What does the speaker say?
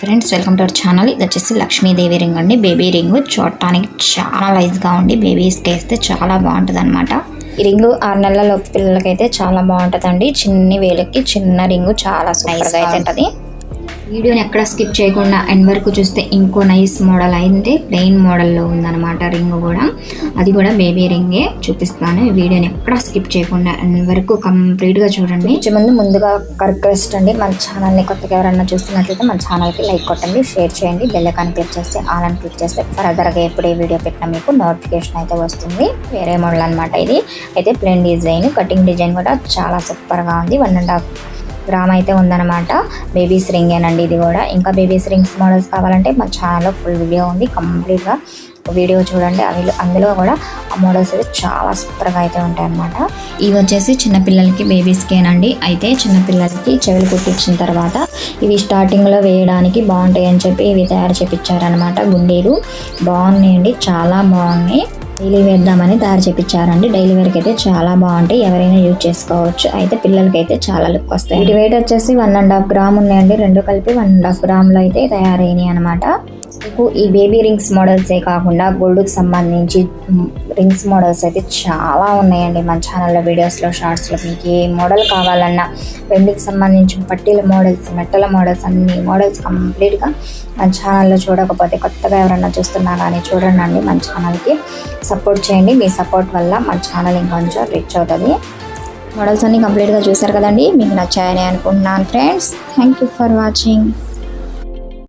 Friends, welcome to our channel. ఇది వచ్చేసి Lakshmidevi ring అండి. బేబీ రింగ్ చూడటానికి చాలా లైజ్గా ఉండి బేబీస్కి వేస్తే చాలా బాగుంటుంది అనమాట. ఈ రింగు 6 నెలల పిల్లలకైతే చాలా బాగుంటుందండి. చిన్ని వేలకి చిన్న రింగు చాలా సూపర్గా అయితే ఉంటుంది. వీడియోని ఎక్కడ స్కిప్ చేయకుండా ఎండ్ వరకు చూస్తే ఇంకో నైస్ మోడల్ అయితే ప్లెయిన్ మోడల్లో ఉందన్నమాట. రింగ్ కూడా అది కూడా బేబీ రింగే చూపిస్తాను. వీడియోని ఎక్కడ స్కిప్ చేయకుండా ఎండ్ వరకు కంప్లీట్గా చూడండి. ముందుగా రిక్వెస్ట్ అండి, మన ఛానల్ని కొత్తగా ఎవరన్నా చూస్తున్నట్లయితే మన ఛానల్కి లైక్ కొట్టండి, షేర్ చేయండి, బెల్ ఐకాన్ క్లిక్ చేస్తే ఆల్ అని క్లిక్ చేస్తే ఫర్దర్గా ఎప్పుడే వీడియో పెట్టినా మీకు నోటిఫికేషన్ అయితే వస్తుంది. వేరే మోడల్ అనమాట. ఇది అయితే ప్లెయిన్ డిజైన్, కటింగ్ డిజైన్ కూడా చాలా సూపర్గా ఉంది. 1.5 గ్రామ్ అయితే ఉందన్నమాట. బేబీస్ రింగేనండి ఇది కూడా. ఇంకా బేబీస్ రింగ్స్ మోడల్స్ కావాలంటే మా ఛానల్లో ఫుల్ వీడియో ఉంది, కంప్లీట్గా వీడియో చూడండి. అందులో కూడా ఆ మోడల్స్ అయితే చాలా సూపర్గా అయితే ఉంటాయి అన్నమాట. ఇవి వచ్చేసి చిన్నపిల్లలకి బేబీస్కేనండి. అయితే చిన్నపిల్లలకి చెవులు కుట్టించిన తర్వాత ఇవి స్టార్టింగ్లో వేయడానికి బాగుంటాయి అని చెప్పి ఇవి తయారు చేయించారనమాట. గుండీలు బాగున్నాయండి, చాలా బాగున్నాయి. డైలీ వేద్దామని తయారు చేయించారండి. డైలీ వేర్కి అయితే చాలా బాగుంటాయి, ఎవరైనా యూజ్ చేసుకోవచ్చు. అయితే పిల్లలకి అయితే చాలా లుక్ వస్తాయి. వీటి వెయిట్ వచ్చేసి 1.5 గ్రామ్ ఉన్నాయండి. రెండు కలిపి 1.5 గ్రాములు అయితే తయారైనాయి అనమాట. మీకు ఈ బేబీ రింగ్స్ మోడల్సే కాకుండా గోల్డ్కి సంబంధించి రింగ్స్ మోడల్స్ అయితే చాలా ఉన్నాయండి మన ఛానల్లో, వీడియోస్లో, షార్ట్స్లో. మీకు ఏ మోడల్ కావాలన్నా వెండికి సంబంధించిన పట్టీల మోడల్స్, మెట్టల మోడల్స్, అన్ని మోడల్స్ కంప్లీట్గా మన ఛానల్లో చూడకపోతే కొత్తగా ఎవరన్నా చూస్తున్నా కానీ చూడండి. మన ఛానల్కి సపోర్ట్ చేయండి. మీ సపోర్ట్ వల్ల మన ఛానల్ ఇంకొంచెం రీచ్ అవుతుంది. మోడల్స్ అన్నీ కంప్లీట్గా చూసారు కదండి. మీకు నచ్చాయని అనుకుంటున్నాను friends. Thank you for watching.